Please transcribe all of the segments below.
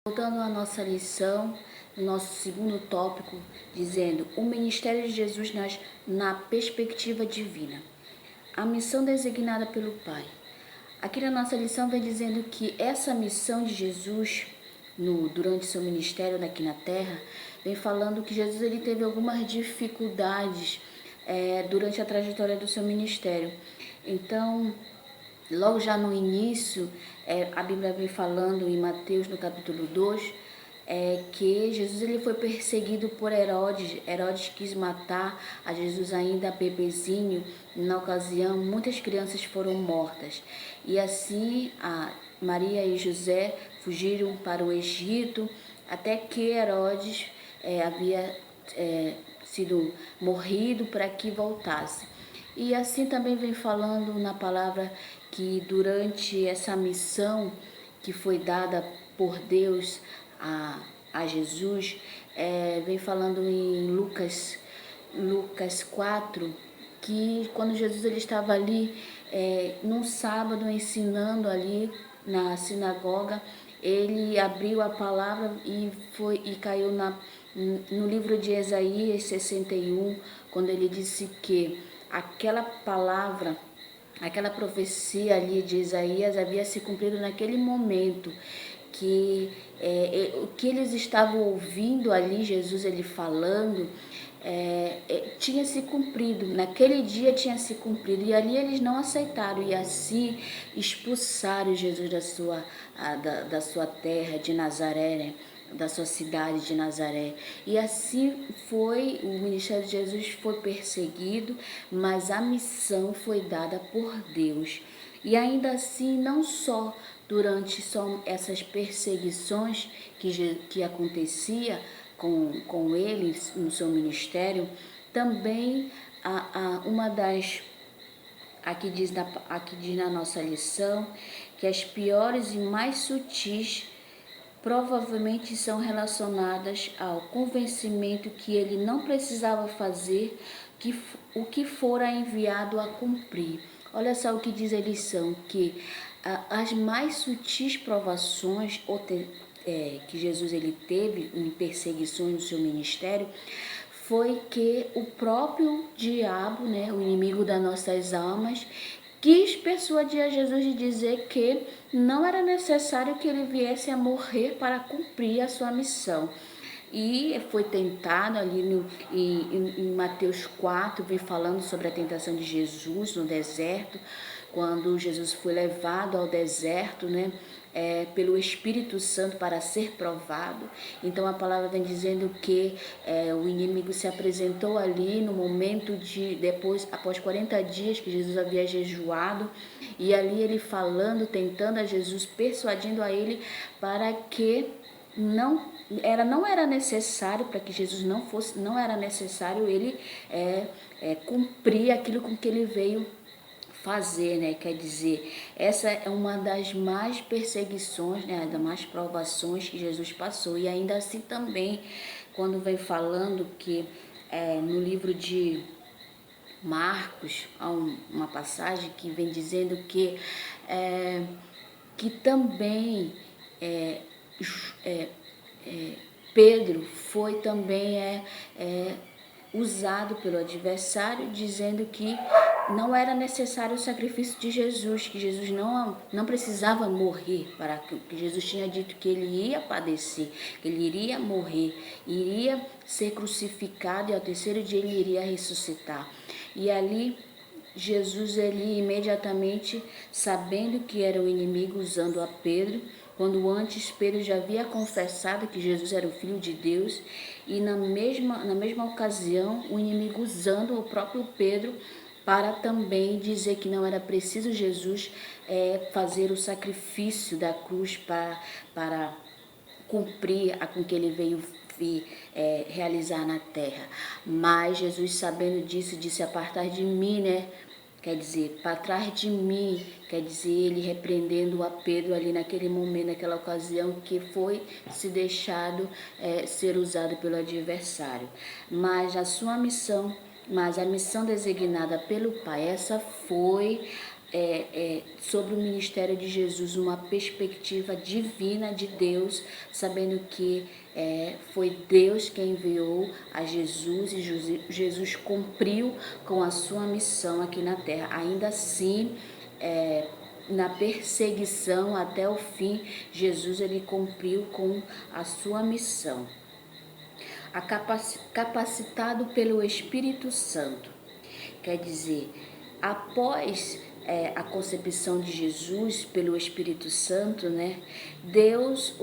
Voltando à nossa lição, no nosso segundo tópico, dizendo o ministério de Jesus na perspectiva divina. A missão designada pelo Pai. Aqui na nossa lição vem dizendo que essa missão de Jesus, durante seu ministério aqui na Terra, vem falando que Jesus ele teve algumas dificuldades durante a trajetória do seu ministério. Então, logo já no início, a Bíblia vem falando em Mateus, no capítulo 2, que Jesus ele foi perseguido por Herodes. Herodes quis matar a Jesus ainda bebezinho. Na ocasião, muitas crianças foram mortas. E assim, Maria e José fugiram para o Egito, até que Herodes havia sido morrido para que voltasse. E assim também vem falando na palavra que durante essa missão que foi dada por Deus a Jesus, vem falando em Lucas 4, que quando Jesus ele estava ali num sábado ensinando ali na sinagoga, ele abriu a palavra e caiu no livro de Isaías 61, quando ele disse que aquela palavra, aquela profecia ali de Isaías havia se cumprido naquele momento, que o que eles estavam ouvindo ali, Jesus ele falando, tinha se cumprido, naquele dia tinha se cumprido, e ali eles não aceitaram, e assim expulsaram Jesus da sua terra de Nazaré, né? Da sua cidade de Nazaré. E assim foi, o ministério de Jesus foi perseguido, mas a missão foi dada por Deus. E ainda assim, não só durante essas perseguições que acontecia com eles no seu ministério, também uma das aqui diz na nossa lição que as piores e mais sutis provavelmente são relacionadas ao convencimento que ele não precisava fazer o que fora enviado a cumprir. Olha só o que diz a lição, que as mais sutis provações que Jesus ele teve em perseguições no seu ministério foi que o próprio diabo, né, o inimigo das nossas almas, quis persuadir a Jesus de dizer que não era necessário que ele viesse a morrer para cumprir a sua missão. E foi tentado ali em Mateus 4, vem falando sobre a tentação de Jesus no deserto, quando Jesus foi levado ao deserto, né, pelo Espírito Santo para ser provado. Então a palavra vem dizendo que o inimigo se apresentou ali no momento após 40 dias que Jesus havia jejuado, e ali ele falando, tentando a Jesus, persuadindo a ele para que não era necessário, para que Jesus não era necessário ele cumprir aquilo com que ele veio fazer, né? Quer dizer, essa é uma das mais perseguições, né? Das mais provações que Jesus passou. E ainda assim também, quando vem falando que no livro de Marcos, há uma passagem que vem dizendo que também Pedro foi também usado pelo adversário, dizendo que não era necessário o sacrifício de Jesus, que Jesus não precisava morrer, que Jesus tinha dito que ele ia padecer, que ele iria morrer, iria ser crucificado e ao terceiro dia ele iria ressuscitar. E ali Jesus, ele imediatamente, sabendo que era o inimigo, usando a Pedro, quando antes Pedro já havia confessado que Jesus era o Filho de Deus, e na mesma ocasião o inimigo usando o próprio Pedro para também dizer que não era preciso Jesus fazer o sacrifício da cruz para cumprir com que ele veio realizar na terra. Mas Jesus, sabendo disso, disse: apartar de mim, né? Quer dizer, para trás de mim, quer dizer, ele repreendendo a Pedro ali naquele momento, naquela ocasião que foi se deixado ser usado pelo adversário. Mas a missão designada pelo Pai, essa foi sobre o ministério de Jesus, uma perspectiva divina de Deus, sabendo que foi Deus quem enviou a Jesus e Jesus cumpriu com a sua missão aqui na terra. Ainda assim, na perseguição até o fim, Jesus ele cumpriu com a sua missão. Capacitado pelo Espírito Santo, quer dizer, após a concepção de Jesus pelo Espírito Santo, né? Deus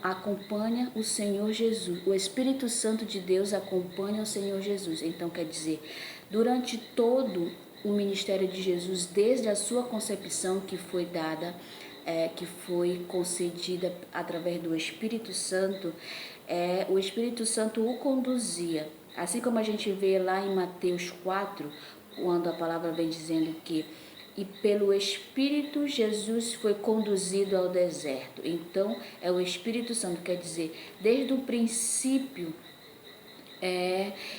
acompanha o Senhor Jesus. O Espírito Santo de Deus acompanha o Senhor Jesus. Então, quer dizer, durante todo o ministério de Jesus, desde a sua concepção que foi dada, que foi concedida através do Espírito Santo, o Espírito Santo o conduzia. Assim como a gente vê lá em Mateus 4, quando a palavra vem dizendo que e pelo Espírito Jesus foi conduzido ao deserto. Então, é o Espírito Santo, quer dizer, desde o princípio,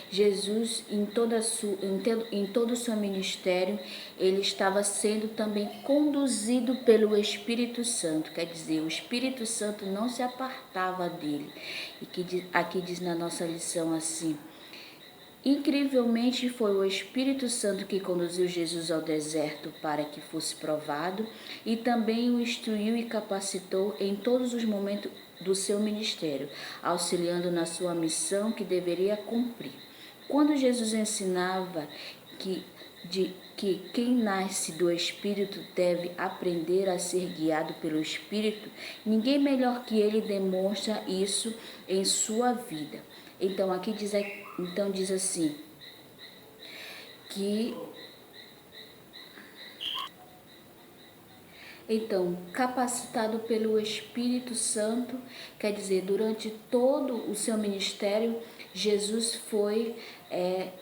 Jesus, em todo o seu ministério, ele estava sendo também conduzido pelo Espírito Santo, quer dizer, o Espírito Santo não se apartava dele. E que aqui diz na nossa lição assim: incrivelmente foi o Espírito Santo que conduziu Jesus ao deserto para que fosse provado e também o instruiu e capacitou em todos os momentos do seu ministério, auxiliando na sua missão que deveria cumprir. Quando Jesus ensinava que quem nasce do Espírito deve aprender a ser guiado pelo Espírito, ninguém melhor que ele demonstra isso em sua vida. Então, aqui diz assim, que capacitado pelo Espírito Santo, quer dizer, durante todo o seu ministério, Jesus foi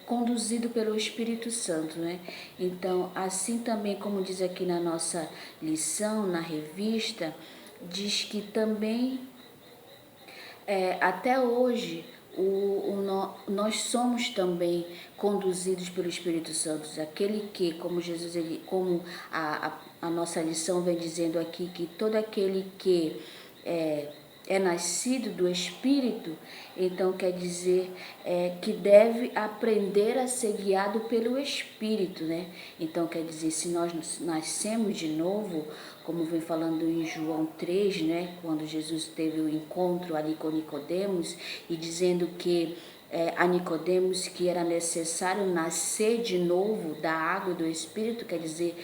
conduzido pelo Espírito Santo, né? Então, assim também como diz aqui na nossa lição, na revista, diz que também até hoje nós somos também conduzidos pelo Espírito Santo, aquele que, como Jesus, como a nossa lição vem dizendo aqui, que todo aquele que é nascido do Espírito, então quer dizer que deve aprender a ser guiado pelo Espírito, né? Então quer dizer, se nós nascemos de novo, como vem falando em João 3, né? Quando Jesus teve o encontro ali com Nicodemos e dizendo que a Nicodemos que era necessário nascer de novo da água e do Espírito, quer dizer,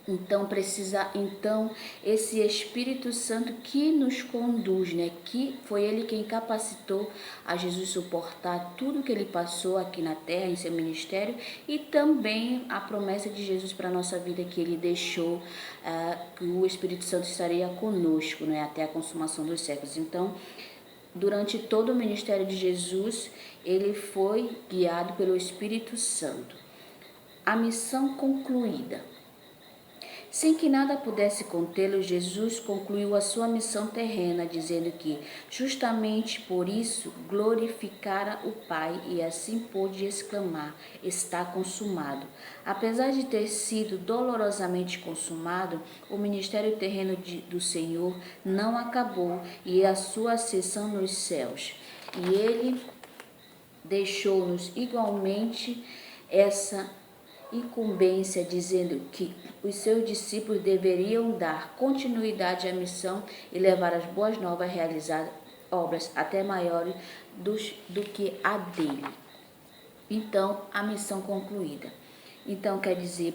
então esse Espírito Santo que nos conduz, né? Que foi ele quem capacitou a Jesus suportar tudo que ele passou aqui na terra em seu ministério e também a promessa de Jesus para a nossa vida que ele deixou, que o Espírito Santo estaria conosco, né? Até a consumação dos séculos. Então, durante todo o ministério de Jesus, ele foi guiado pelo Espírito Santo. A missão concluída. Sem que nada pudesse contê-lo, Jesus concluiu a sua missão terrena, dizendo que, justamente por isso, glorificara o Pai e assim pôde exclamar: está consumado. Apesar de ter sido dolorosamente consumado, o ministério terreno do Senhor não acabou e a sua ascensão nos céus. E ele deixou-nos igualmente essa incumbência, dizendo que os seus discípulos deveriam dar continuidade à missão e levar as boas novas a realizar obras até maiores do que a dele. Então, a missão concluída. Então, quer dizer,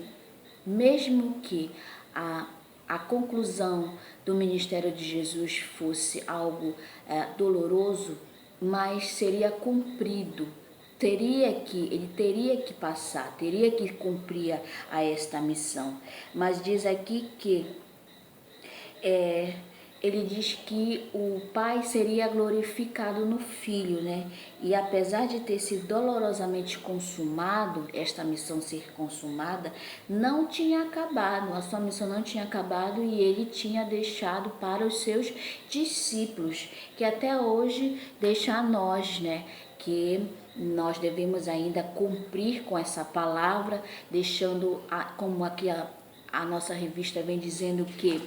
mesmo que a conclusão do ministério de Jesus fosse algo doloroso, mas seria cumprido. Ele teria que passar, teria que cumprir a esta missão. Mas diz aqui que ele diz que o Pai seria glorificado no Filho, né? E apesar de ter sido dolorosamente consumado, esta missão ser consumada, não tinha acabado, a sua missão não tinha acabado e ele tinha deixado para os seus discípulos, que até hoje deixa a nós, né? que nós devemos ainda cumprir com essa palavra, deixando, como aqui a nossa revista vem dizendo, que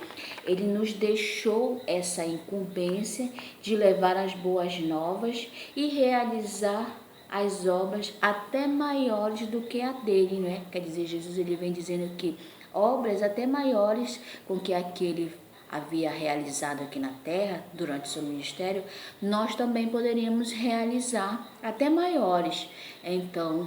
ele nos deixou essa incumbência de levar as boas novas e realizar as obras até maiores do que a dele, né? Quer dizer, Jesus ele vem dizendo que obras até maiores com que aquele havia realizado aqui na terra durante seu ministério, nós também poderíamos realizar até maiores. Então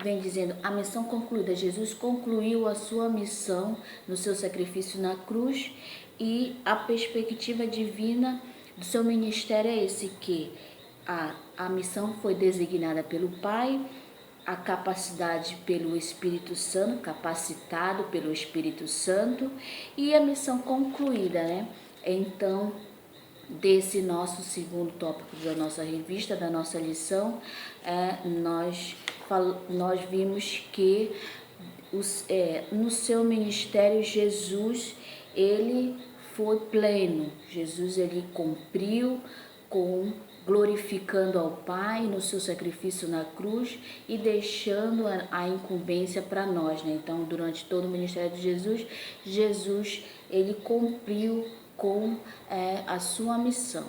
vem dizendo, a missão concluída. Jesus concluiu a sua missão no seu sacrifício na cruz, e a perspectiva divina do seu ministério é esse, que a missão foi designada pelo Pai, a capacidade pelo Espírito Santo, capacitado pelo Espírito Santo, e a missão concluída, né? Então, desse nosso segundo tópico da nossa revista, da nossa lição, nós vimos que no seu ministério Jesus, ele foi pleno. Jesus, ele cumpriu glorificando ao Pai no seu sacrifício na cruz e deixando a incumbência para nós, né? Então, durante todo o ministério de Jesus, ele cumpriu com a sua missão.